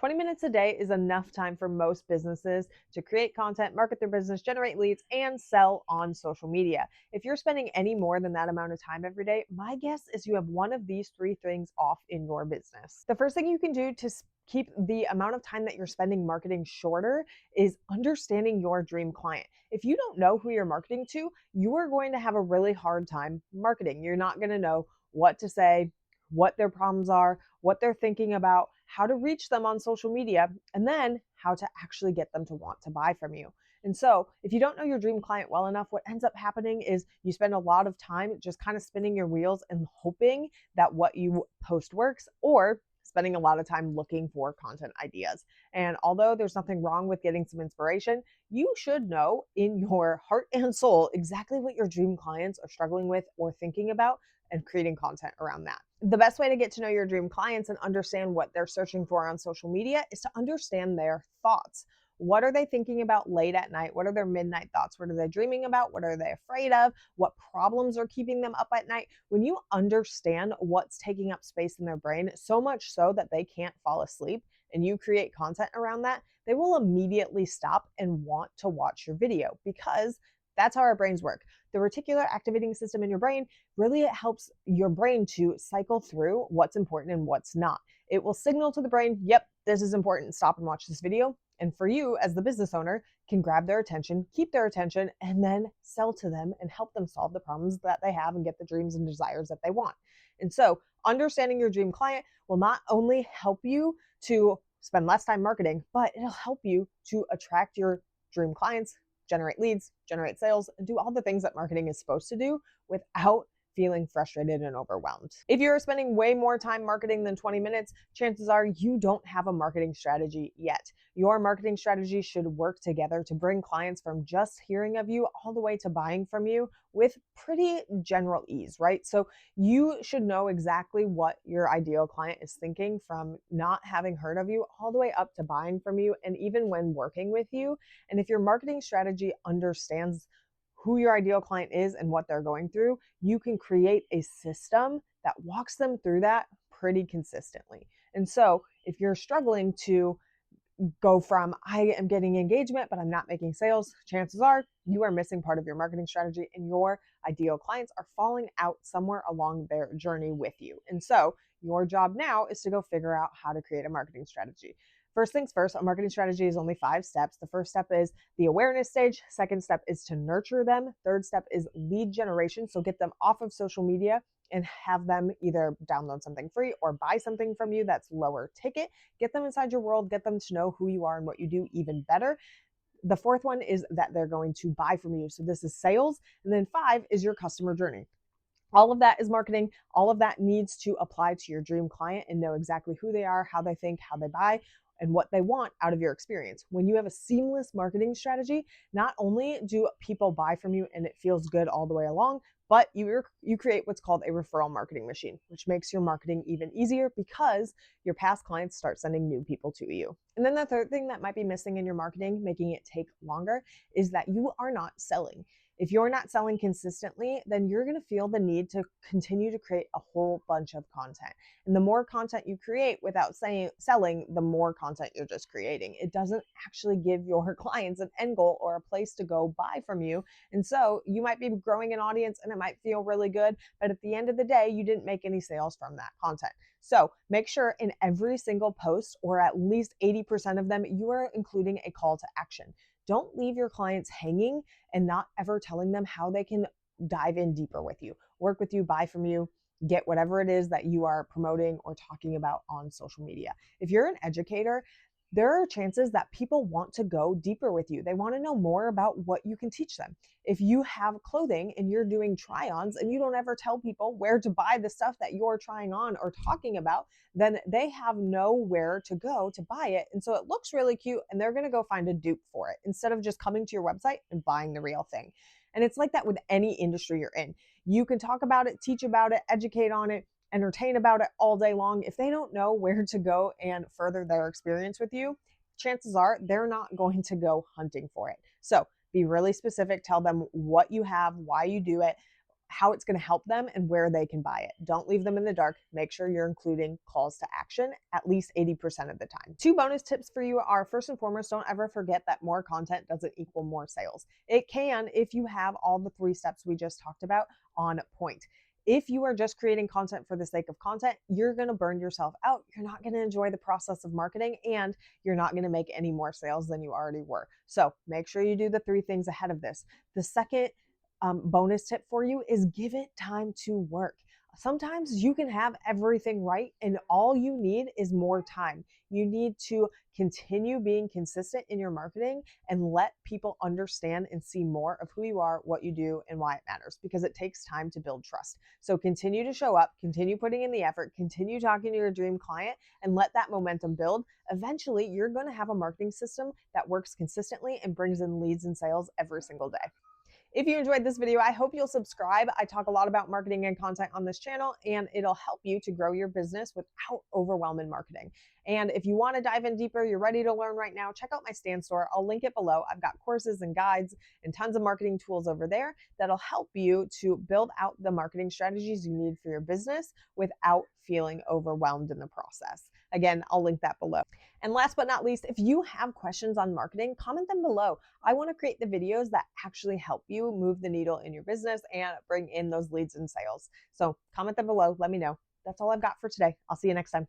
20 minutes a day is enough time for most businesses to create content, market their business, generate leads, and sell on social media. If you're spending any more than that amount of time every day, my guess is you have one of these three things off in your business. The first thing you can do to keep the amount of time that you're spending marketing shorter is understanding your dream client. If you don't know who you're marketing to, you are going to have a really hard time marketing. You're not going to know what to say, what their problems are, what they're thinking about, how to reach them on social media, and then how to actually get them to want to buy from you. And so, if you don't know your dream client well enough, what ends up happening is you spend a lot of time just kind of spinning your wheels and hoping that what you post works, or spending a lot of time looking for content ideas. And although there's nothing wrong with getting some inspiration, you should know in your heart and soul exactly what your dream clients are struggling with or thinking about and creating content around that. The best way to get to know your dream clients and understand what they're searching for on social media is to understand their thoughts. What are they thinking about late at night? What are their midnight thoughts? What are they dreaming about? What are they afraid of? What problems are keeping them up at night? When you understand what's taking up space in their brain, so much so that they can't fall asleep, and you create content around that, they will immediately stop and want to watch your video because that's how our brains work. The reticular activating system in your brain really it helps your brain to cycle through what's important and what's not. It will signal to the brain, yep, this is important, stop and watch this video. And for you as the business owner, can grab their attention, keep their attention, and then sell to them and help them solve the problems that they have and get the dreams and desires that they want. And so understanding your dream client will not only help you to spend less time marketing, but it'll help you to attract your dream clients, generate leads, generate sales, and do all the things that marketing is supposed to do without feeling frustrated and overwhelmed. If you're spending way more time marketing than 20 minutes, chances are you don't have a marketing strategy yet. Your marketing strategy should work together to bring clients from just hearing of you all the way to buying from you with pretty general ease, right? So you should know exactly what your ideal client is thinking from not having heard of you all the way up to buying from you and even when working with you. And if your marketing strategy understands who your ideal client is and what they're going through, you can create a system that walks them through that pretty consistently. And so, if you're struggling to go from I am getting engagement, but I'm not making sales, chances are you are missing part of your marketing strategy and your ideal clients are falling out somewhere along their journey with you. And so, your job now is to go figure out how to create a marketing strategy. First things first, a marketing strategy is only 5 steps. The first step is the awareness stage. Second step is to nurture them. Third step is lead generation. So get them off of social media and have them either download something free or buy something from you that's lower ticket. Get them inside your world, get them to know who you are and what you do even better. The fourth one is that they're going to buy from you. So this is sales. And then 5 is your customer journey. All of that is marketing. All of that needs to apply to your dream client and know exactly who they are, how they think, how they buy, and what they want out of your experience. When you have a seamless marketing strategy, not only do people buy from you and it feels good all the way along, but you create what's called a referral marketing machine, which makes your marketing even easier because your past clients start sending new people to you. And then the third thing that might be missing in your marketing, making it take longer, is that you are not selling. If you're not selling consistently, then you're going to feel the need to continue to create a whole bunch of content. And the more content you create without selling, the more content you're just creating. It doesn't actually give your clients an end goal or a place to go buy from you. And so you might be growing an audience and it might feel really good, but at the end of the day, you didn't make any sales from that content. So make sure in every single post, or at least 80% of them, you are including a call to action. Don't leave your clients hanging and not ever telling them how they can dive in deeper with you, work with you, buy from you, get whatever it is that you are promoting or talking about on social media. If you're an educator, there are chances that people want to go deeper with you. They want to know more about what you can teach them. If you have clothing and you're doing try-ons and you don't ever tell people where to buy the stuff that you're trying on or talking about, then they have nowhere to go to buy it. And so it looks really cute and they're going to go find a dupe for it instead of just coming to your website and buying the real thing. And it's like that with any industry you're in. You can talk about it, teach about it, educate on it, entertain about it all day long. If they don't know where to go and further their experience with you, chances are they're not going to go hunting for it. So be really specific, tell them what you have, why you do it, how it's going to help them and where they can buy it. Don't leave them in the dark. Make sure you're including calls to action at least 80% of the time. Two bonus tips for you are, first and foremost, don't ever forget that more content doesn't equal more sales. It can if you have all the 3 steps we just talked about on point. If you are just creating content for the sake of content, you're going to burn yourself out. You're not going to enjoy the process of marketing, and you're not going to make any more sales than you already were. So make sure you do the 3 things ahead of this. The second bonus tip for you is give it time to work. Sometimes you can have everything right, and all you need is more time. You need to continue being consistent in your marketing and let people understand and see more of who you are, what you do, and why it matters, because it takes time to build trust. So continue to show up, continue putting in the effort, continue talking to your dream client, and let that momentum build. Eventually, you're going to have a marketing system that works consistently and brings in leads and sales every single day. If you enjoyed this video, I hope you'll subscribe. I talk a lot about marketing and content on this channel, and it'll help you to grow your business without overwhelming marketing. And if you want to dive in deeper, you're ready to learn right now, check out my Stan Store. I'll link it below. I've got courses and guides and tons of marketing tools over there that'll help you to build out the marketing strategies you need for your business without feeling overwhelmed in the process. Again, I'll link that below. And last but not least, if you have questions on marketing, comment them below. I want to create the videos that actually help you move the needle in your business and bring in those leads and sales. So comment them below. Let me know. That's all I've got for today. I'll see you next time.